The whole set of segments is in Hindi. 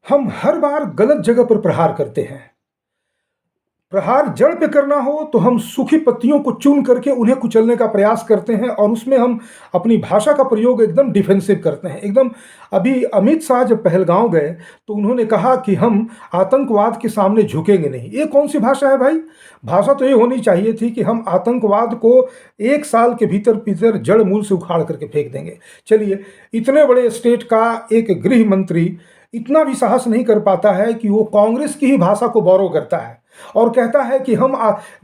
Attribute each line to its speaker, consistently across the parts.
Speaker 1: हम हर बार गलत जगह पर प्रहार करते हैं। प्रहार जड़ पे करना हो तो हम सूखी पत्तियों को चुन करके उन्हें कुचलने का प्रयास करते हैं और उसमें हम अपनी भाषा का प्रयोग एकदम डिफेंसिव करते हैं। एकदम अभी अमित शाह जब पहलगांव गए तो उन्होंने कहा कि हम आतंकवाद के सामने झुकेंगे नहीं। ये कौन सी भाषा है भाई? भाषा तो ये होनी चाहिए थी कि हम आतंकवाद को 1 साल के भीतर भीतर जड़ मूल से उखाड़ करके फेंक देंगे। चलिए, इतने बड़े स्टेट का एक गृह मंत्री इतना भी साहस नहीं कर पाता है कि वो कांग्रेस की ही भाषा को बोरो करता है और कहता है कि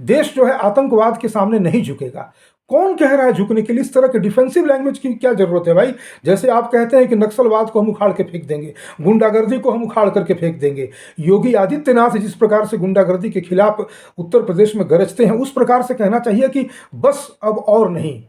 Speaker 1: देश जो है आतंकवाद के सामने नहीं झुकेगा। कौन कह रहा है झुकने के लिए? इस तरह के डिफेंसिव लैंग्वेज की क्या जरूरत है भाई? जैसे आप कहते हैं कि नक्सलवाद को हम उखाड़ के फेंक देंगे, गुंडागर्दी को हम उखाड़ करके फेंक देंगे। योगी आदित्यनाथ जिस प्रकार से गुंडागर्दी के खिलाफ उत्तर प्रदेश में गरजते हैं, उस प्रकार से कहना चाहिए कि बस अब और नहीं,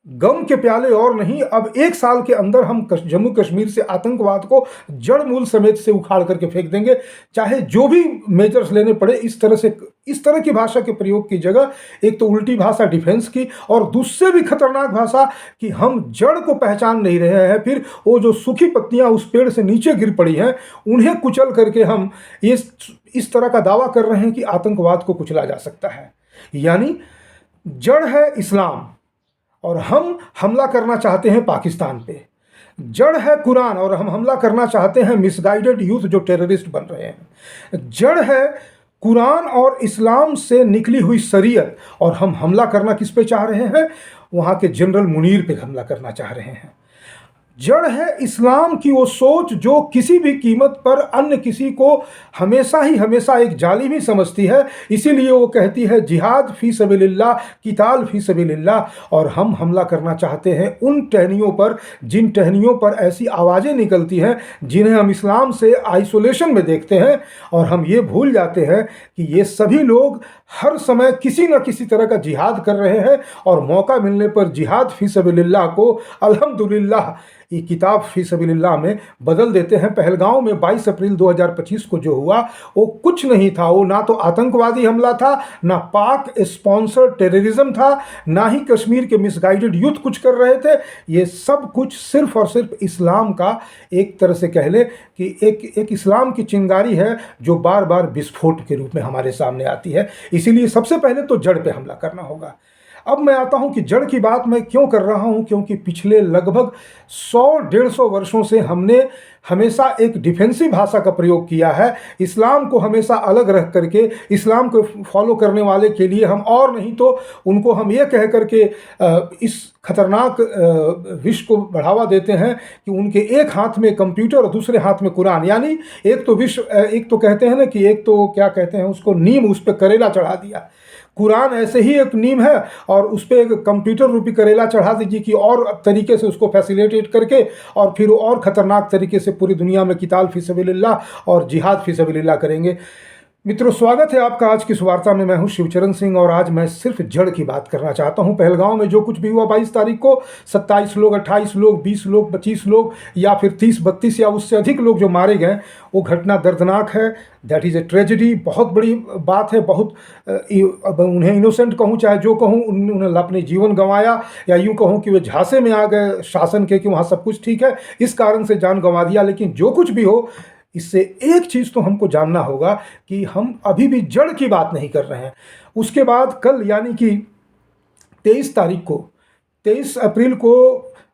Speaker 1: गम के प्याले और नहीं, अब 1 साल के अंदर हम जम्मू कश्मीर से आतंकवाद को जड़ मूल समेत से उखाड़ करके फेंक देंगे, चाहे जो भी मेजर्स लेने पड़े। इस तरह की भाषा के प्रयोग की जगह एक तो उल्टी भाषा डिफेंस की और दूसरे भी खतरनाक भाषा कि हम जड़ को पहचान नहीं रहे हैं, फिर वो जो सूखी पत्तियां उस पेड़ से नीचे गिर पड़ी हैं उन्हें कुचल करके हम इस तरह का दावा कर रहे हैं कि आतंकवाद को कुचला जा सकता है। यानी जड़ है इस्लाम और हम हमला करना चाहते हैं पाकिस्तान पे। जड़ है कुरान और हम हमला करना चाहते हैं मिसगाइडेड यूथ जो टेररिस्ट बन रहे हैं। जड़ है कुरान और इस्लाम से निकली हुई शरीयत और हम हमला करना किस पे चाह रहे हैं? वहाँ के जनरल मुनीर पे हमला करना चाह रहे हैं। जड़ है इस्लाम की वो सोच जो किसी भी कीमत पर अन्य किसी को हमेशा एक जालिम ही समझती है। इसीलिए वो कहती है जिहाद फी सबीलिल्लाह, किताल फी सबीलिल्लाह। और हम हमला करना चाहते हैं उन टहनियों पर जिन टहनियों पर ऐसी आवाज़ें निकलती हैं जिन्हें हम इस्लाम से आइसोलेशन में देखते हैं। और हम ये भूल जाते हैं कि ये सभी लोग हर समय किसी न किसी तरह का जिहाद कर रहे हैं और मौका मिलने पर जिहाद फी सबीलिल्लाह को अल्हम्दुलिल्लाह ये किताब फी सबीलिल्लाह में बदल देते हैं। पहलगांव में 22 अप्रैल 2025 को जो हुआ वो कुछ नहीं था। वो ना तो आतंकवादी हमला था, ना पाक स्पॉन्सर्ड टेररिज्म था, ना ही कश्मीर के मिसगाइडेड यूथ कुछ कर रहे थे। ये सब कुछ सिर्फ और सिर्फ इस्लाम का, एक तरह से कह ले कि एक इस्लाम की चिंगारी है जो बार बार विस्फोट के रूप में हमारे सामने आती है। इसीलिए सबसे पहले तो जड़ पे हमला करना होगा। अब मैं आता हूं कि जड़ की बात मैं क्यों कर रहा हूं, क्योंकि पिछले लगभग 100-150 वर्षों से हमने हमेशा एक डिफेंसिव भाषा का प्रयोग किया है। इस्लाम को हमेशा अलग रख करके इस्लाम को फॉलो करने वाले के लिए हम और नहीं तो उनको हम ये कह करके इस खतरनाक विश्व को बढ़ावा देते हैं कि उनके एक हाथ में कंप्यूटर और दूसरे हाथ में कुरान। यानी एक तो कहते हैं ना कि एक तो क्या कहते हैं उसको, नीम, उस पर करेला चढ़ा दिया। कुरान ऐसे ही एक नीम है और उस पर एक कंप्यूटर रूपी करेला चढ़ा दीजिए कि और तरीके से उसको फैसिलिटेट करके और फिर और ख़तरनाक तरीके से पूरी दुनिया में किताल फी सबीलिल्लाह और जिहाद फी सबीलिल्लाह करेंगे। मित्रों, स्वागत है आपका आज की इस वार्ता में। मैं हूं शिवचरण सिंह और आज मैं सिर्फ जड़ की बात करना चाहता हूं। पहलगांव में जो कुछ भी हुआ 22 तारीख को, 27 लोग, 28 लोग, 20 लोग, 25 लोग या फिर 30-32 या उससे अधिक लोग जो मारे गए, वो घटना दर्दनाक है। दैट इज़ ए ट्रेजेडी, बहुत बड़ी बात है। बहुत उन्हें इनोसेंट कहूँ चाहे जो कहूँ, उन्होंने अपने जीवन गंवाया, या यूँ कहूँ कि वे झांसे में आ गए शासन के कि वहाँ सब कुछ ठीक है, इस कारण से जान गंवा दिया। लेकिन जो कुछ भी हो, इससे एक चीज़ तो हमको जानना होगा कि हम अभी भी जड़ की बात नहीं कर रहे हैं। उसके बाद कल यानी कि 23 अप्रैल को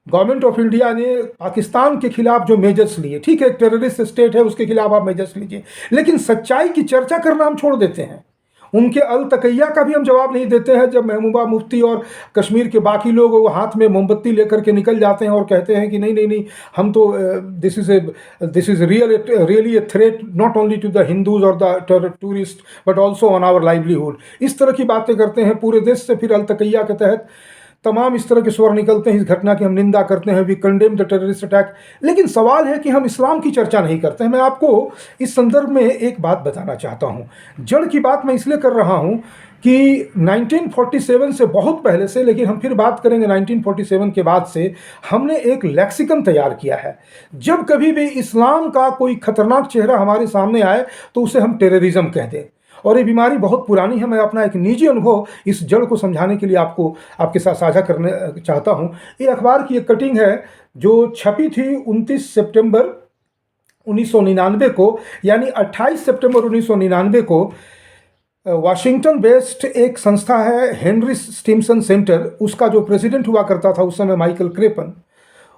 Speaker 1: गवर्नमेंट ऑफ इंडिया ने पाकिस्तान के खिलाफ जो मेजर्स लिए, ठीक है, टेररिस्ट स्टेट है, उसके खिलाफ आप मेजर्स लीजिए, लेकिन सच्चाई की चर्चा करना हम छोड़ देते हैं। उनके अल तकैया का भी हम जवाब नहीं देते हैं जब महबूबा मुफ्ती और कश्मीर के बाकी लोग वो हाथ में मोमबत्ती लेकर के निकल जाते हैं और कहते हैं कि नहीं, हम तो this is really a threat not only to the Hindus और the tourist but also on our livelihood. इस तरह की बातें करते हैं पूरे देश से। फिर अल तकैया के तहत तमाम इस तरह के स्वर निकलते हैं इस घटना की हम निंदा करते हैं, we condemn the terrorist attack. लेकिन सवाल है कि हम इस्लाम की चर्चा नहीं करते हैं। मैं आपको इस संदर्भ में एक बात बताना चाहता हूँ। जड़ की बात मैं इसलिए कर रहा हूँ कि 1947 से बहुत पहले से, लेकिन हम फिर बात करेंगे 1947 के बाद से, हमने एक लेक्सिकन तैयार किया है। जब कभी भी इस्लाम का कोई खतरनाक चेहरा हमारे सामने आए तो उसे हम टेररिज्म कह दें। और ये बीमारी बहुत पुरानी है। मैं अपना एक निजी अनुभव इस जड़ को समझाने के लिए आपके साथ साझा करने चाहता हूँ। ये अखबार की एक कटिंग है जो छपी थी 29 सितंबर 1999 को, यानी 28 सितंबर 1999 को वाशिंगटन बेस्ड एक संस्था है हेनरी स्टिम्सन सेंटर, उसका जो प्रेसिडेंट हुआ करता था उस समय माइकल क्रेपन,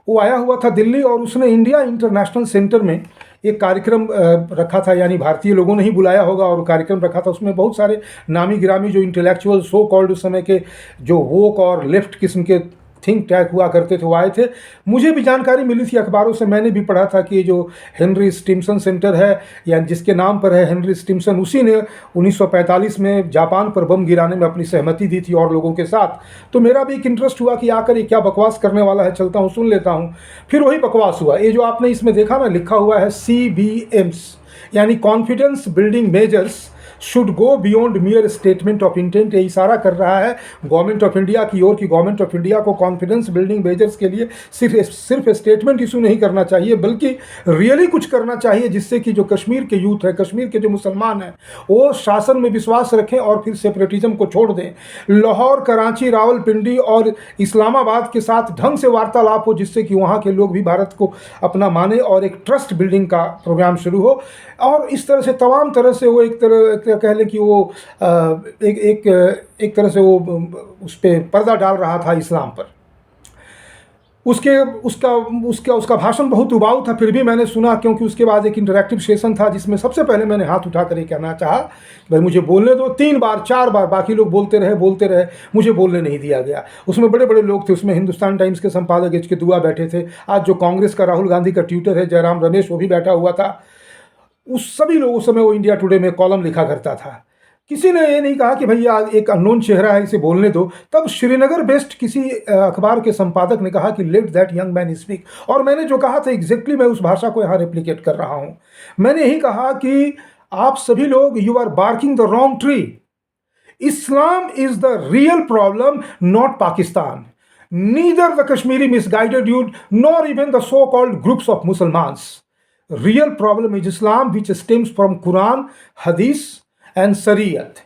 Speaker 1: वो आया हुआ था दिल्ली और उसने इंडिया इंटरनेशनल सेंटर में एक कार्यक्रम रखा था, यानी भारतीय लोगों ने ही बुलाया होगा और कार्यक्रम रखा था। उसमें बहुत सारे नामी गिरामी जो इंटेलेक्चुअल सो कॉल्ड उस समय के जो वोक और लेफ्ट किस्म के थिंक टैंक हुआ करते थे वो आए थे। मुझे भी जानकारी मिली थी अखबारों से, मैंने भी पढ़ा था कि ये जो हेनरी स्टिम्सन सेंटर है, या जिसके नाम पर है हेनरी स्टिम्सन, उसी ने 1945 में जापान पर बम गिराने में अपनी सहमति दी थी और लोगों के साथ। तो मेरा भी एक इंटरेस्ट हुआ कि आकर ये क्या बकवास करने वाला है, चलता हूँ सुन लेता हूँ। फिर वही बकवास हुआ। ये जो आपने इसमें देखा ना, लिखा हुआ है CBMs, यानी confidence building measures should go beyond मियर statement of intent. ये इशारा कर रहा है गवर्नमेंट ऑफ इंडिया की ओर कि गवर्नमेंट ऑफ इंडिया को कॉन्फिडेंस बिल्डिंग मेजर्स के लिए सिर्फ स्टेटमेंट इशू नहीं करना चाहिए, बल्कि रियली कुछ करना चाहिए जिससे कि जो कश्मीर के यूथ है, कश्मीर के जो मुसलमान हैं, वो शासन में विश्वास रखें और फिर सेपरेटिज्म को छोड़ दें। लाहौर, कराची, रावलपिंडी और इस्लामाबाद के साथ ढंग से वार्तालाप हो जिससे कि वहाँ के लोग भी भारत को अपना माने और एक ट्रस्ट बिल्डिंग का प्रोग्राम शुरू हो। और इस तरह से तमाम तरह से वो एक तरह कह लें कि वो एक तरह से वो उस पर पर्दा डाल रहा था इस्लाम पर। उसका भाषण बहुत उबाऊ था, फिर भी मैंने सुना, क्योंकि उसके बाद एक इंटरैक्टिव सेशन था जिसमें सबसे पहले मैंने हाथ उठाकर ये कहना चाहा, भाई मुझे बोलने दो। 3 बार 4 बार बाकी लोग बोलते रहे, मुझे बोलने नहीं दिया गया। उसमें बड़े बड़े लोग थे, उसमें हिंदुस्तान टाइम्स के संपादक एच के दुआ बैठे थे, आज जो कांग्रेस का राहुल गांधी का ट्विटर है जयराम रमेश, वो भी बैठा हुआ था। उस सभी लोग उस समय वो इंडिया टुडे में कॉलम लिखा करता था। किसी ने ये नहीं कहा कि भैया एक अननोन चेहरा है, इसे बोलने दो। तब श्रीनगर बेस्ड किसी अखबार के संपादक ने कहा कि let that young man speak, और मैंने जो कहा था एग्जैक्टली मैं उस भाषा को यहाँ रेप्लिकेट कर रहा हूँ। मैंने यही कहा कि आप सभी लोग, you are barking the wrong tree. Islam is the real problem, not Pakistan. Neither the Kashmiri misguided youth nor even the so called groups of Musalmans. Real problem is Islam which stems from Quran, Hadith and Shariat।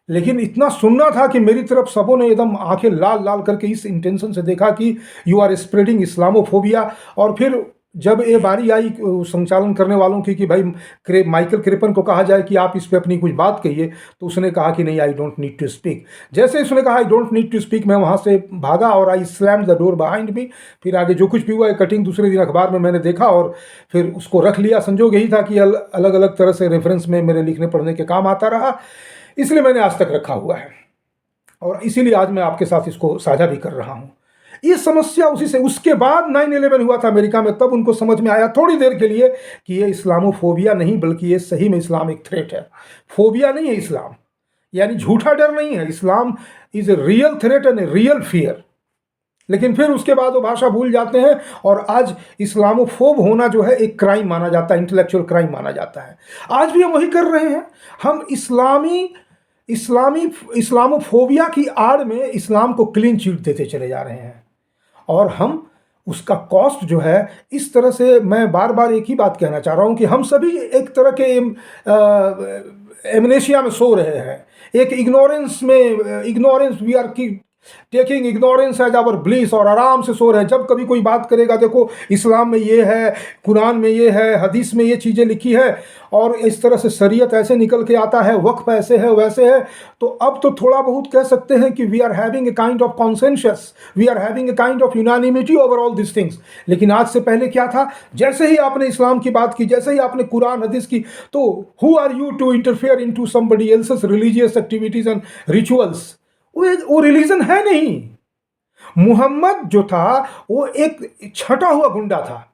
Speaker 1: लेकिन इतना सुनना था कि मेरी तरफ सबों ने एकदम आंखें लाल लाल करके इस इंटेंशन से देखा कि यू आर स्प्रेडिंग इस्लामोफोबिया। और फिर जब ये बारी आई संचालन करने वालों की कि भाई माइकल क्रेपन को कहा जाए कि आप इस पे अपनी कुछ बात कहिए, तो उसने कहा कि नहीं, I don't need to speak. जैसे उसने कहा I don't need to speak, मैं वहाँ से भागा और I slammed the door behind me. फिर आगे जो कुछ भी हुआ, कटिंग दूसरे दिन अखबार में मैंने देखा और फिर उसको रख लिया। संजोग यही था कि अलग अलग तरह से रेफरेंस में मेरे लिखने पढ़ने के काम आता रहा, इसलिए मैंने आज तक रखा हुआ है और इसीलिए आज मैं आपके साथ इसको साझा भी कर रहा हूँ। ये समस्या उसी से, उसके बाद 9/11 हुआ था अमेरिका में, तब उनको समझ में आया थोड़ी देर के लिए कि ये इस्लामोफोबिया नहीं, बल्कि ये सही में इस्लामिक थ्रेट है। फोबिया नहीं है इस्लाम, यानी झूठा डर नहीं है। Islam is a real threat and a real fear. लेकिन फिर उसके बाद वो भाषा भूल जाते हैं और आज इस्लामोफोब होना जो है एक क्राइम माना जाता है, इंटेलेक्चुअल क्राइम माना जाता है। आज भी हम वही कर रहे हैं। हम इस्लामोफोबिया की आड़ में इस्लाम को क्लीन चिट देते चले जा रहे हैं और हम उसका कॉस्ट जो है इस तरह से, मैं बार बार एक ही बात कहना चाह रहा हूँ कि हम सभी एक तरह के एमनेशिया में सो रहे हैं, एक ignorance we are taking ignorance as our bliss, और आराम से सो रहे हैं। जब कभी कोई बात करेगा, देखो इस्लाम में ये है, कुरान में ये है, हदीस में ये चीज़ें लिखी है, और इस तरह से शरीयत ऐसे निकल के आता है, वक्फ ऐसे है वैसे है, तो अब तो थोड़ा बहुत कह सकते हैं कि we are having a kind of consensus, we are having a kind of unanimity over all this things. लेकिन आज से पहले क्या था, जैसे ही आपने इस्लाम की बात की, जैसे ही आपने कुरान हदीस की, तो who are you to interfere into somebody else's religious activities and rituals. वो रिलीजन है नहीं। मुहम्मद जो था वो एक छटा हुआ गुंडा था।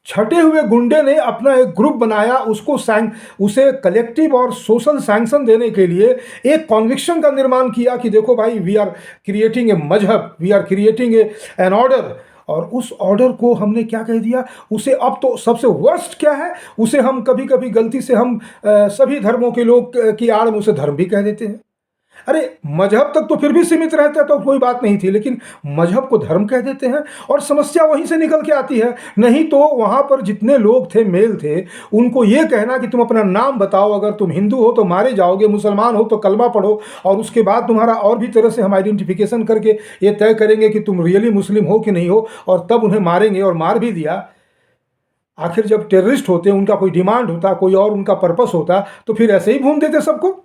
Speaker 1: छटे हुए गुंडे ने अपना एक ग्रुप बनाया, उसे कलेक्टिव और सोशल सैंक्शन देने के लिए एक कॉन्विक्शन का निर्माण किया कि देखो भाई, वी आर क्रिएटिंग ए मजहब, we are creating an order. और उस ऑर्डर को हमने क्या कह दिया, उसे अब तो सबसे वर्स्ट क्या है, उसे हम कभी कभी गलती से हम सभी धर्मों के लोग की आड़ में उसे धर्म भी कह देते हैं। अरे मजहब तक तो फिर भी सीमित रहता है तो कोई बात नहीं थी, लेकिन मजहब को धर्म कह देते हैं और समस्या वहीं से निकल के आती है। नहीं तो वहाँ पर जितने लोग थे, मेल थे, उनको ये कहना कि तुम अपना नाम बताओ, अगर तुम हिंदू हो तो मारे जाओगे, मुसलमान हो तो कलमा पढ़ो, और उसके बाद तुम्हारा और भी तरह से हम आइडेंटिफिकेशन करके ये तय करेंगे कि तुम रियली मुस्लिम हो कि नहीं हो, और तब उन्हें मारेंगे, और मार भी दिया। आखिर जब टेररिस्ट होते हैं, उनका कोई डिमांड होता, कोई और उनका पर्पस होता, तो फिर ऐसे ही भून देते सबको।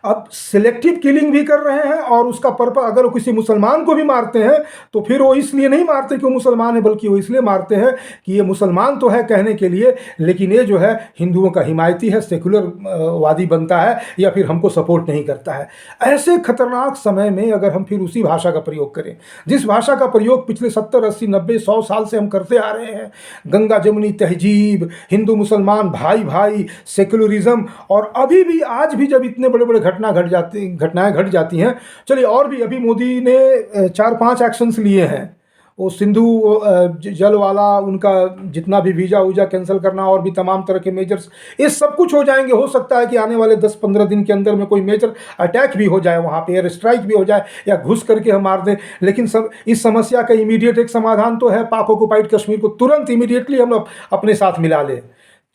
Speaker 1: अब सिलेक्टिव किलिंग भी कर रहे हैं, और उसका पर्पस, अगर वो किसी मुसलमान को भी मारते हैं तो फिर वो इसलिए नहीं मारते कि वो मुसलमान है, बल्कि वो इसलिए मारते हैं कि ये मुसलमान तो है कहने के लिए, लेकिन ये जो है हिंदुओं का हिमायती है, सेकुलर वादी बनता है, या फिर हमको सपोर्ट नहीं करता है। ऐसे खतरनाक समय में अगर हम फिर उसी भाषा का प्रयोग करें, जिस भाषा का प्रयोग पिछले 70, 80, 90, 100 साल से हम करते आ रहे हैं, गंगा जमुनी तहजीब, हिंदू मुसलमान भाई भाई, सेकुलरिज्म, और अभी भी आज भी जब इतने बड़े बड़े घटनाएं घट जाती हैं। चलिए, और भी अभी मोदी ने 4-5 एक्शंस लिए हैं, वो सिंधु जल वाला, उनका जितना भी वीज़ा वूजा कैंसिल करना, और भी तमाम तरह के मेजर्स, ये सब कुछ हो जाएंगे। हो सकता है कि आने वाले 10-15 दिन के अंदर में कोई मेजर अटैक भी हो जाए, वहाँ पे एयर स्ट्राइक भी हो जाए, या घुस करके हम मार दें। लेकिन सब इस समस्या का इमीडिएट एक समाधान तो है, पाक ऑक्युपाइड कश्मीर को तुरंत इमीडिएटली हम अपने साथ मिला लें।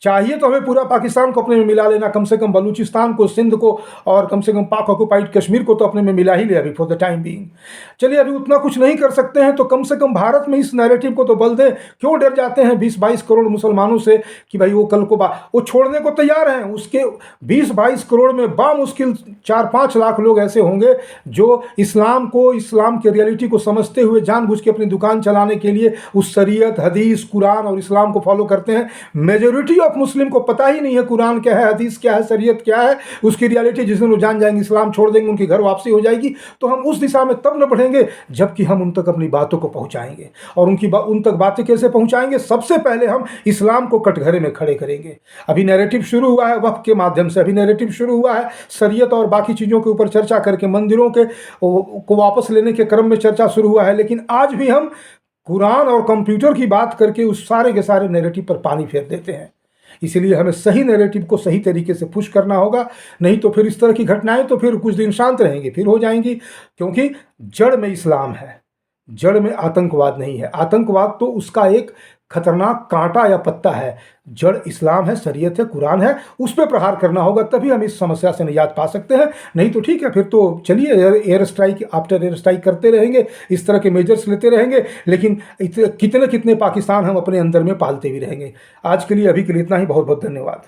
Speaker 1: चाहिए तो हमें पूरा पाकिस्तान को अपने में मिला लेना, कम से कम बलूचिस्तान को, सिंध को, और कम से कम पाक ऑक्युपाइड कश्मीर को तो अपने में मिला ही ले अभी फॉर द टाइम बीइंग। चलिए, अभी उतना कुछ नहीं कर सकते हैं तो कम से कम भारत में इस नैरेटिव को तो बल दें। क्यों डर जाते हैं 20-22 करोड़ मुसलमानों से कि भाई वो कल को वो छोड़ने को तैयार हैं। उसके 20-22 करोड़ में बामुश्किल 4-5 लाख लोग ऐसे होंगे जो इस्लाम को, इस्लाम के रियलिटी को समझते हुए जानबूझ के अपनी दुकान चलाने के लिए उस शरीयत, हदीस, कुरान और इस्लाम को फॉलो करते हैं। मेजोरिटी ऑफ मुस्लिम को पता ही नहीं है कुरान क्या है, हदीस क्या है, शरीयत क्या है, उसकी रियलिटी। जिस दिन वो जान जाएंगे, इस्लाम छोड़ देंगे, उनकी घर वापसी हो जाएगी, तो हम उस दिशा में तब न बढ़ेंगे जबकि हम उन तक अपनी बातों को पहुंचाएंगे। और उन तक बातें कैसे पहुंचाएंगे? सबसे पहले हम इस्लाम को कटघरे में खड़े करेंगे। अभी नैरेटिव शुरू हुआ है वक्फ के माध्यम से, अभी नैरेटिव शुरू हुआ है शरीयत और बाकी चीज़ों के ऊपर चर्चा करके, मंदिरों के को वापस लेने के क्रम में चर्चा शुरू हुआ है। लेकिन आज भी हम कुरान और कंप्यूटर की बात करके उस सारे के सारे नैरेटिव पर पानी फेर देते हैं। इसलिए हमें सही नैरेटिव को सही तरीके से पुश करना होगा, नहीं तो फिर इस तरह की घटनाएं तो फिर कुछ दिन शांत रहेंगी, फिर हो जाएंगी। क्योंकि जड़ में इस्लाम है, जड़ में आतंकवाद नहीं है। आतंकवाद तो उसका एक खतरनाक कांटा या पत्ता है। जड़ इस्लाम है, शरीयत है, कुरान है, उस पर प्रहार करना होगा, तभी हम इस समस्या से निजात पा सकते हैं। नहीं तो ठीक है, फिर तो चलिए air strike after air strike करते रहेंगे, इस तरह के मेजर्स लेते रहेंगे, लेकिन कितने कितने पाकिस्तान हम अपने अंदर में पालते भी रहेंगे। आज के लिए, अभी के लिए इतना ही। बहुत बहुत धन्यवाद।